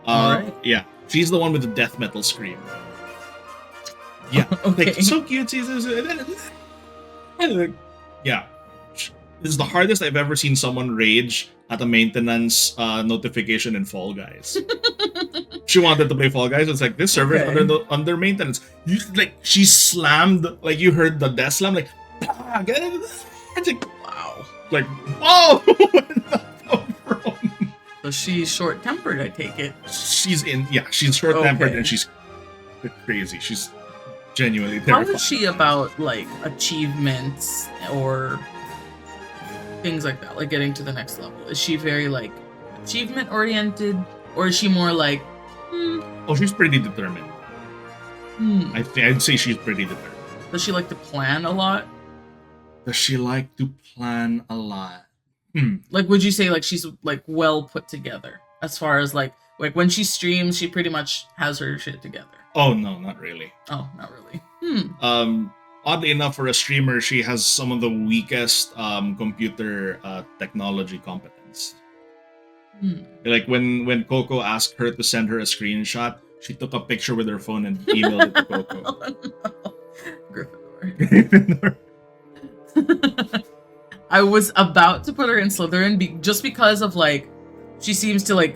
Alright. Yeah, she's the one with the death metal scream. Yeah, Okay. like so cutesy. Yeah, this is the hardest I've ever seen someone rage at a maintenance notification in Fall Guys. She wanted to play Fall Guys. It's like this server is under maintenance. She slammed, like you heard the death slam, like get it. It's like wow, like whoa. Where did that come from? So she's short-tempered, I take it. She's short-tempered and she's crazy. She's genuinely terrifying. How is she about like achievements or things like that, like getting to the next level? Is she very like achievement-oriented, or is she more like? Oh, she's pretty determined. I'd say she's pretty determined. Does she like to plan a lot? Does she like to plan a lot? Like, would you say like she's like well put together as far as like when she streams, she pretty much has her shit together? Oh no, not really. Oh, not really. Oddly enough, for a streamer, she has some of the weakest computer technology competence. Like when Coco asked her to send her a screenshot, she took a picture with her phone and emailed it to Coco. Oh, no. Gryffindor. I was about to put her in Slytherin just because of like she seems to like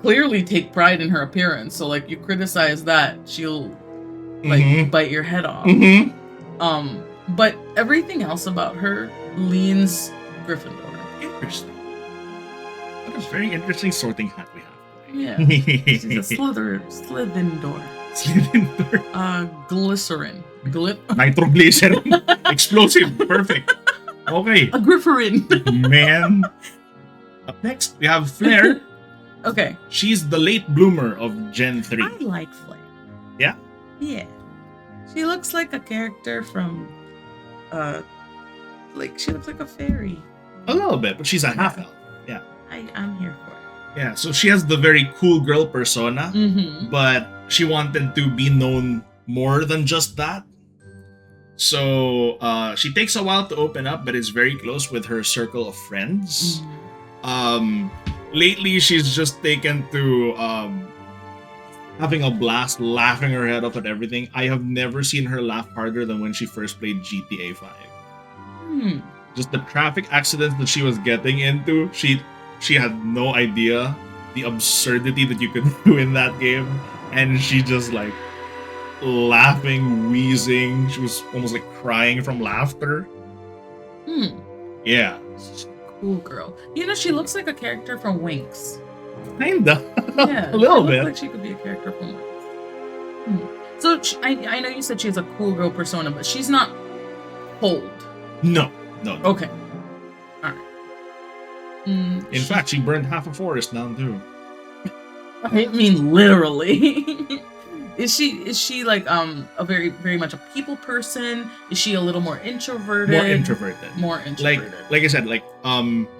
clearly take pride in her appearance. So like you criticize that, she'll like bite your head off. But everything else about her leans Gryffindor. Interesting. What a very interesting sorting hat we have. Yeah, she's a Slytherin. Glycerin. Nitroglycerin. Explosive. Perfect. Okay. A Gryffindor. Man. Up next, we have Flair. Okay. She's the late bloomer of Gen 3. I like Flair. Yeah? Yeah. She looks like a character from, she looks like a fairy. A little bit, but she's a half elf. Yeah. I'm here for it. Yeah, so she has the very cool girl persona, but she wanted to be known more than just that. So she takes a while to open up, but is very close with her circle of friends. Lately, she's just taken to having a blast, laughing her head off at everything. I have never seen her laugh harder than when she first played GTA 5. Just the traffic accidents that she was getting into, she had no idea the absurdity that you could do in that game, and she just like laughing, wheezing. She was almost like crying from laughter. Yeah. Cool girl. She looks like a character from Winx. Kinda. Yeah, a little she bit. looks like she could be a character from Winx. So I know you said she has a cool girl persona, but she's not cold. No. Okay. Alright. In fact, she burned half a forest down too. I mean, literally. Is she like a very much a people person? Is she a little more introverted? More introverted. More introverted. Like I said,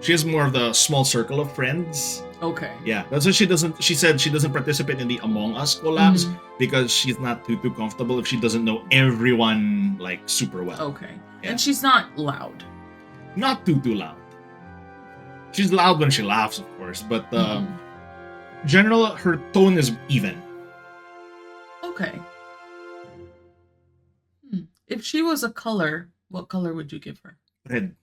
she has more of the small circle of friends. Okay. Yeah, that's why she said she doesn't participate in the Among Us collabs Mhm. because she's not too comfortable if she doesn't know everyone like super well. Okay. Yeah. And she's not loud. Not too loud. She's loud when she laughs, of course, but general her tone is even. Okay. If she was a color, what color would you give her? Red.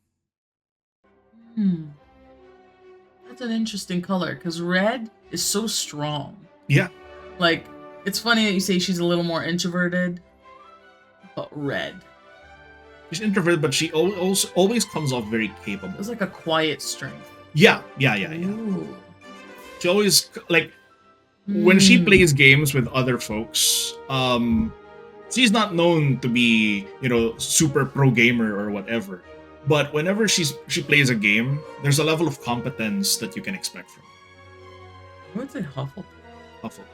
That's an interesting color because red is so strong. Yeah. Like, it's funny that you say she's a little more introverted, but red. She's introverted, but she always comes off very capable. It's like a quiet strength. Yeah. Ooh. She always like when she plays games with other folks. She's not known to be super pro gamer or whatever. But whenever she plays a game, there's a level of competence that you can expect from her. I would say Hufflepuff. Hufflepuff.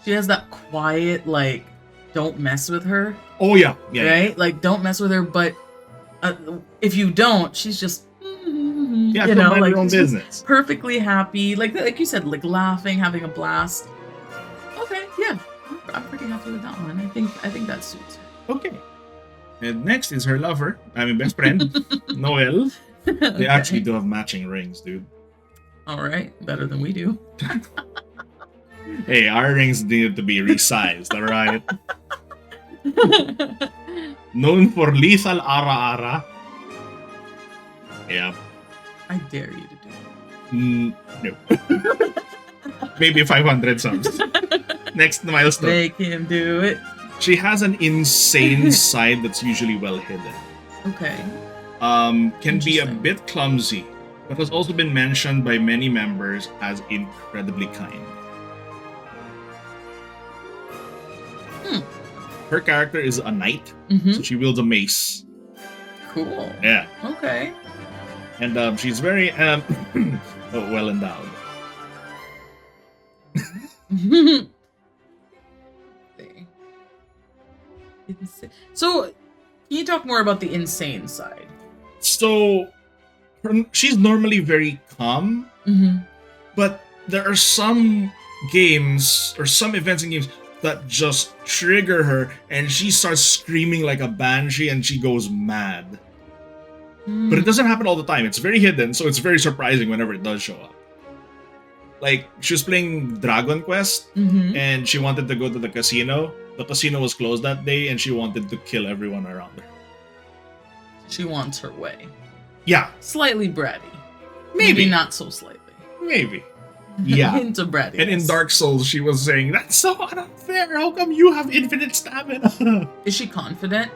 She has that quiet, like, don't mess with her. Oh yeah. Right? Yeah. Like, don't mess with her, but if you don't, she's just Yeah, mind her own business. Perfectly happy. Like you said, like laughing, having a blast. Okay, yeah. I'm pretty happy with that one. I think that suits her. Okay. And next is her lover. I mean, best friend, Noel. They actually do have matching rings, dude. All right, better than we do. Hey, our rings need to be resized, all right? Known for lethal ara-ara. Yeah. I dare you to do it. No. Maybe 500 subs. Next milestone. Make him do it. She has an insane side that's usually well hidden. Okay. Can be a bit clumsy, but has also been mentioned by many members as incredibly kind. Her character is a knight, so she wields a mace. Cool. Yeah. Okay. And she's very well endowed. So, can you talk more about the insane side? So, she's normally very calm, but there are some games or some events in games that just trigger her and she starts screaming like a banshee and she goes mad. But it doesn't happen all the time. It's very hidden, so it's very surprising whenever it does show up. Like, she was playing Dragon Quest and she wanted to go to the casino. The casino was closed that day and she wanted to kill everyone around her. She wants her way. Yeah. Slightly bratty. Maybe not so slightly. Maybe. Yeah. Hint of bratty. And in Dark Souls, she was saying, "That's so unfair. How come you have infinite stamina?" Is she confident?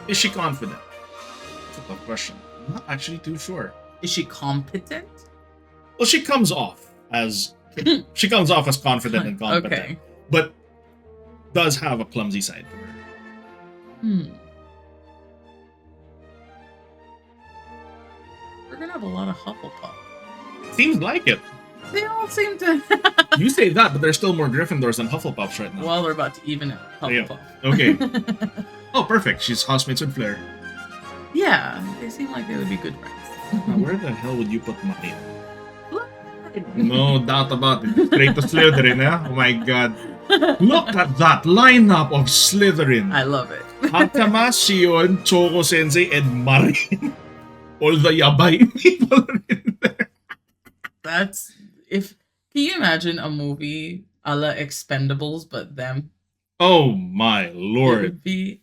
Is she confident? That's a tough question. I'm not actually too sure. Is she competent? Well, she comes off as confident and competent, Okay. but does have a clumsy side to her. We're gonna have a lot of Hufflepuff. Seems like it. They all seem to. You say that, but there's still more Gryffindors than Hufflepuffs right now. Well, they're about to even out Hufflepuff. Okay. Oh, perfect. She's housemates with Flair. Yeah, they seem like they would be good friends. Now, where the hell would you put Maria? No doubt about it. Straight to Slytherin, eh? Oh my god. Look at that lineup of Slytherin. I love it. HAACHAMA, Shion, Choco-sensei, and Marin. All the yabay people are in there. That's if. Can you imagine a movie a la Expendables, but them? Oh my It lord. would be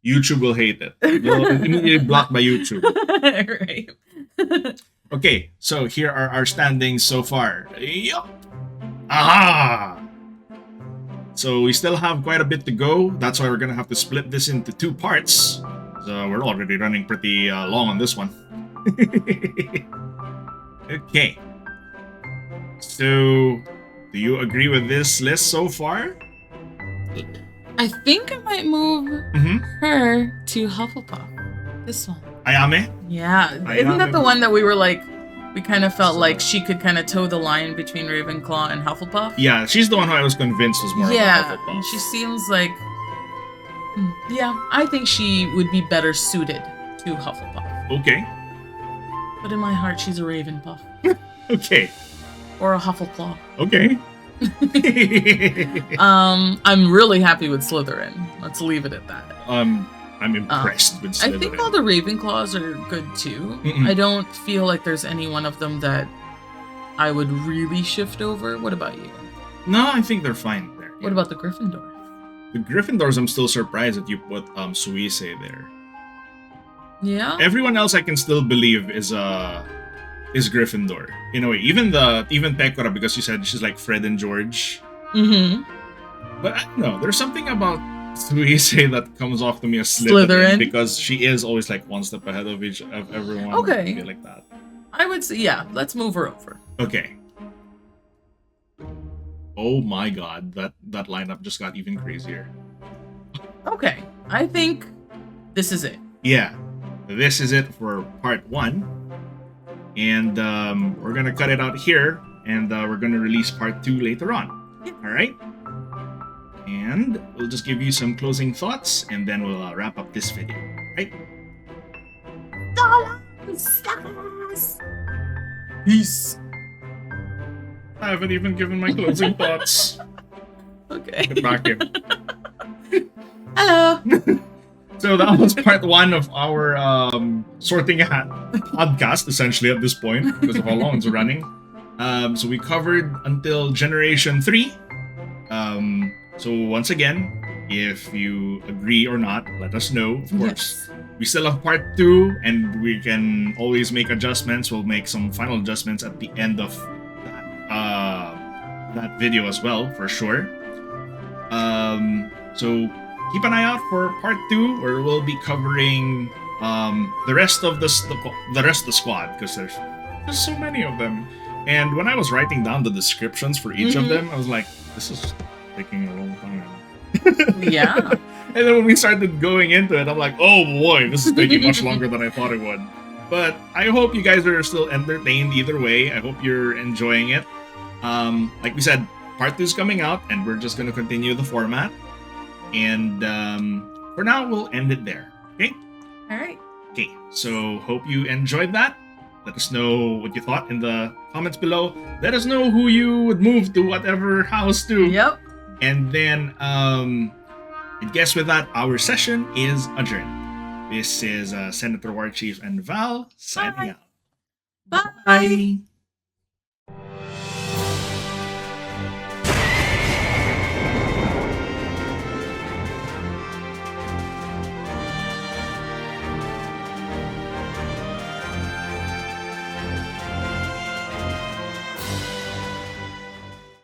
YouTube will hate it. You'll immediately blocked by YouTube. right. Okay, so here are our standings so far. Yup. Aha! So we still have quite a bit to go. That's why we're gonna have to split this into two parts. So we're already running pretty long on this one. Okay. So, do you agree with this list so far? I think I might move her to Hufflepuff. This one. Ayame? Yeah, isn't that the one that we were like, we kind of felt like she could kind of toe the line between Ravenclaw and Hufflepuff? Yeah, she's the one who I was convinced was more Yeah, of a Hufflepuff. she seems like, yeah, I think she would be better suited to Hufflepuff. Okay. But in my heart, she's a Ravenpuff. Okay. Or a Huffleclaw. Okay. I'm really happy with Slytherin. Let's leave it at that. I'm impressed with Slytherin. I think all the Ravenclaws are good too. Mm-mm. I don't feel like there's any one of them that I would really shift over. What about you? No, I think they're fine there. What about the Gryffindor? The Gryffindors? I'm still surprised that you put Suisei there. Yeah. Everyone else I can still believe is Gryffindor in a way. Even Pekora, because you said she's like Fred and George. Mm-hmm. But I don't know. There's something about Suisei that comes off to me as Slytherin because she is always like one step ahead of everyone. Okay. I feel like that. I would say, yeah. Let's move her over. Okay. Oh my god, that lineup just got even crazier. Okay. I think this is it. Yeah. This is it for part 1. And we're gonna cut it out here, and we're gonna release part 2 later on. Alright? And we'll just give you some closing thoughts, and then we'll wrap up this video. Right? Peace. I haven't even given my closing thoughts. Okay. Get back here. Hello. So that was part 1 of our Sorting Hat podcast, essentially, at this point, because of how long it's running. So we covered until Generation 3. So once again, if you agree or not, let us know, of course. Yes. We still have part 2, and we can always make adjustments. We'll make some final adjustments at the end of that video as well, for sure. So keep an eye out for part 2, where we'll be covering the rest of the squad, because there's so many of them. And when I was writing down the descriptions for each of them, I was like, this is taking a long time. Yeah. And then when we started going into it, I'm like, oh boy, this is taking much longer than I thought it would. But I hope you guys are still entertained either way. I hope you're enjoying it. Like we said, part 2 is coming out, and we're just going to continue the format. And for now, we'll end it there. Okay? All right. Okay, so hope you enjoyed that. Let us know what you thought in the comments below. Let us know who you would move to whatever house to. Yep. And then, I guess with that, our session is adjourned. This is Senator War Chief and Val signing out. Bye. Bye.